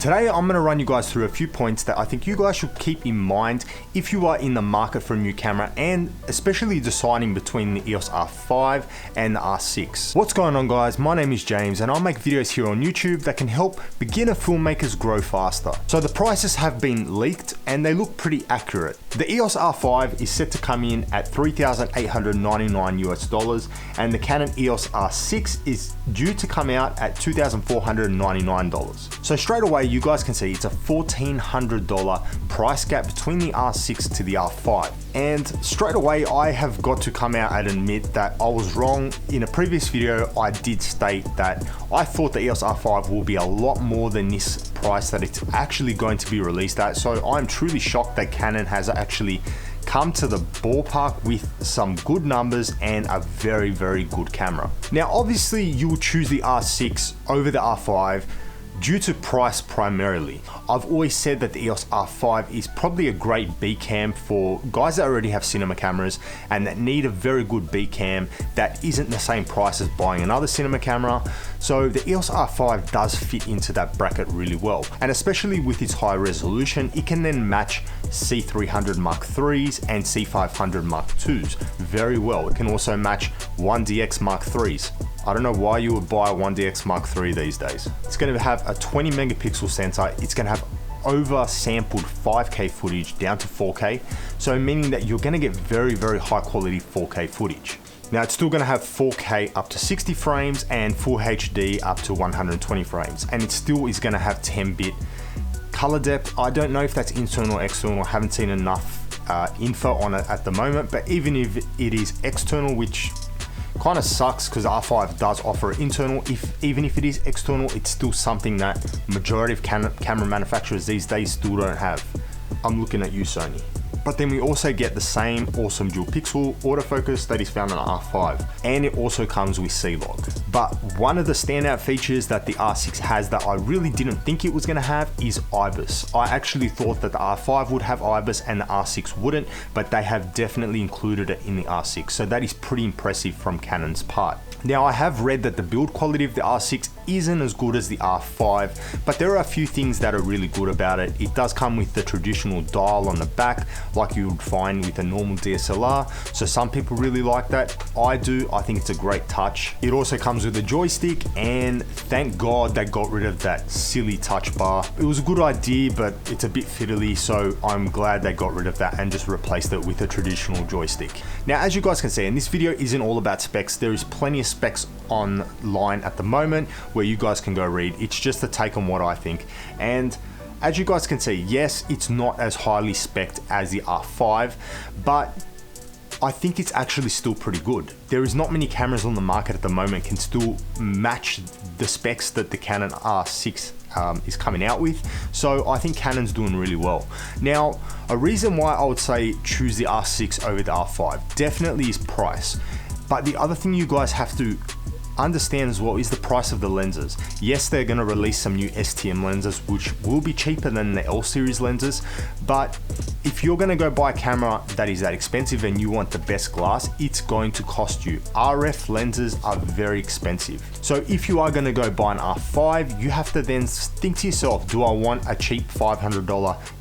Today I'm going to run you guys through a few points that I think you guys should keep in mind if you are in the market for a new camera, and especially deciding between the EOS R5 and the R6. What's going on, guys? My name is James and I'll make videos here on YouTube that can help beginner filmmakers grow faster. So the prices have been leaked and they look pretty accurate. The EOS R5 is set to come in at $3,899 US, and the Canon EOS R6 is due to come out at $2,499. So straight away you guys can see it's a $1,400 price gap between the R6 to the R5. And straight away I have got to come out and admit that I was wrong. In a previous video I did state that I thought the EOS R5 will be a lot more than this price that it's actually going to be released at. So I'm truly shocked that Canon has actually come to the ballpark with some good numbers and a very, very good camera. Now obviously you will choose the R6 over the R5 due to price primarily. I've always said that the EOS R5 is probably a great B cam for guys that already have cinema cameras and that need a very good B cam that isn't the same price as buying another cinema camera. So the EOS R5 does fit into that bracket really well, and especially with its high resolution, it can then match C300 Mark IIIs and C500 Mark IIs very well. It can also match 1DX Mark IIIs. I don't know why you would buy a 1DX Mark III these days. It's going to have a 20 megapixel sensor. It's going to have over sampled 5K footage down to 4K. So meaning that you're going to get very, very high quality 4K footage. Now it's still going to have 4K up to 60 frames and Full HD up to 120 frames. And it still is going to have 10-bit color depth. I don't know if that's internal or external. I haven't seen enough info on it at the moment, but even if it is external, which kind of sucks because R5 does offer internal, even if it is external, it's still something that majority of camera manufacturers these days still don't have. I'm looking at you, Sony. But then we also get the same awesome dual pixel autofocus that is found on R5, and it also comes with C-Log. But one of the standout features that the R6 has that I really didn't think it was going to have is IBIS. I actually thought that the R5 would have IBIS and the R6 wouldn't, but they have definitely included it in the R6, so that is pretty impressive from Canon's part. Now I have read that the build quality of the R6 isn't as good as the R5, but there are a few things that are really good about it. It does come with the traditional dial on the back like you would find with a normal DSLR, so some people really like that. I do. I think it's a great touch. It also comes with a joystick, and thank God they got rid of that silly touch bar. It was a good idea, but it's a bit fiddly, so I'm glad they got rid of that and just replaced it with a traditional joystick. Now as you guys can see, and this video isn't all about specs, there is plenty of specs online at the moment where you guys can go read. It's just a take on what I think, and as you guys can see, yes, it's not as highly spec'd as the R5, but I think it's actually still pretty good. There is not many cameras on the market at the moment can still match the specs that the Canon R6 is coming out with, so I think Canon's doing really well. Now, a reason why I would say choose the R6 over the R5 definitely is price, but the other thing you guys have to understand as well is the price of the lenses. Yes, they're going to release some new STM lenses which will be cheaper than the L series lenses, but if you're going to go buy a camera that is that expensive and you want the best glass, it's going to cost you. RF lenses are very expensive. So if you are going to go buy an R5, you have to then think to yourself, do I want a cheap $500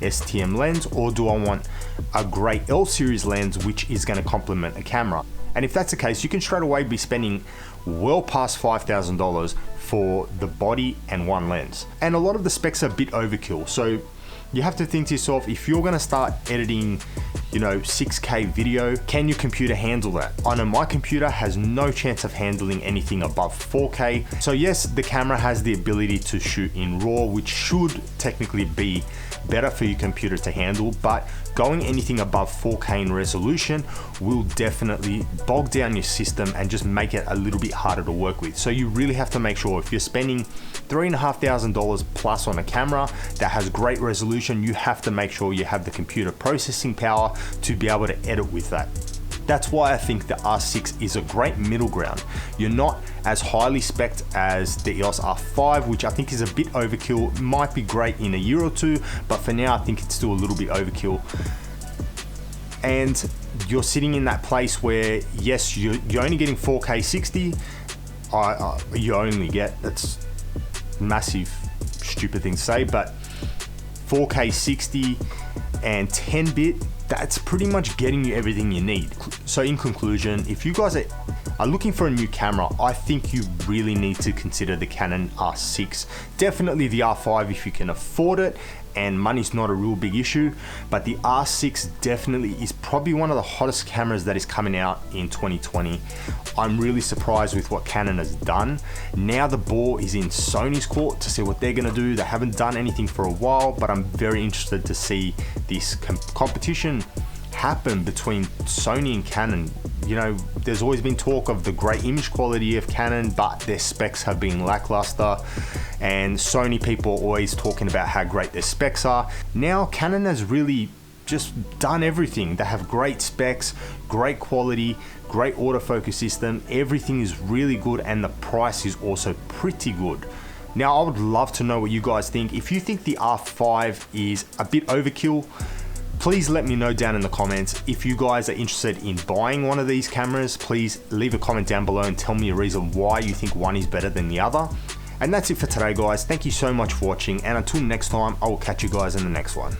STM lens, or do I want a great L series lens which is going to complement a camera? And if that's the case, you can straight away be spending well past $5,000 for the body and one lens. And a lot of the specs are a bit overkill. So you have to think to yourself, if you're gonna start editing, 6K video, can your computer handle that? I know my computer has no chance of handling anything above 4K. So yes, the camera has the ability to shoot in RAW, which should technically be better for your computer to handle, but going anything above 4K in resolution will definitely bog down your system and just make it a little bit harder to work with. So you really have to make sure if you're spending $3,500 plus on a camera that has great resolution, you have to make sure you have the computer processing power to be able to edit with that. That's why I think the R6 is a great middle ground. You're not as highly spec'd as the EOS R5, which I think is a bit overkill. It might be great in a year or two, but for now I think it's still a little bit overkill. And you're sitting in that place where, yes, you're only getting 4K 60. You only get, that's massive stupid thing to say, but 4K 60 and 10-bit, that's pretty much getting you everything you need. So in conclusion, if you guys are looking for a new camera, I think you really need to consider the Canon R6. Definitely the R5 if you can afford it and money's not a real big issue, but the R6 definitely is probably one of the hottest cameras that is coming out in 2020. I'm really surprised with what Canon has done. Now the ball is in Sony's court to see what they're gonna do. They haven't done anything for a while, but I'm very interested to see this competition happen between Sony and Canon. You know, there's always been talk of the great image quality of Canon, but their specs have been lackluster, and Sony people are always talking about how great their specs are. Now Canon has really just done everything. They have great specs, great quality, great autofocus system, everything is really good, and the price is also pretty good. Now I would love to know what you guys think. If you think the R5 is a bit overkill, please let me know down in the comments. If you guys are interested in buying one of these cameras, please leave a comment down below and tell me a reason why you think one is better than the other. And that's it for today, guys. Thank you so much for watching, and until next time, I will catch you guys in the next one.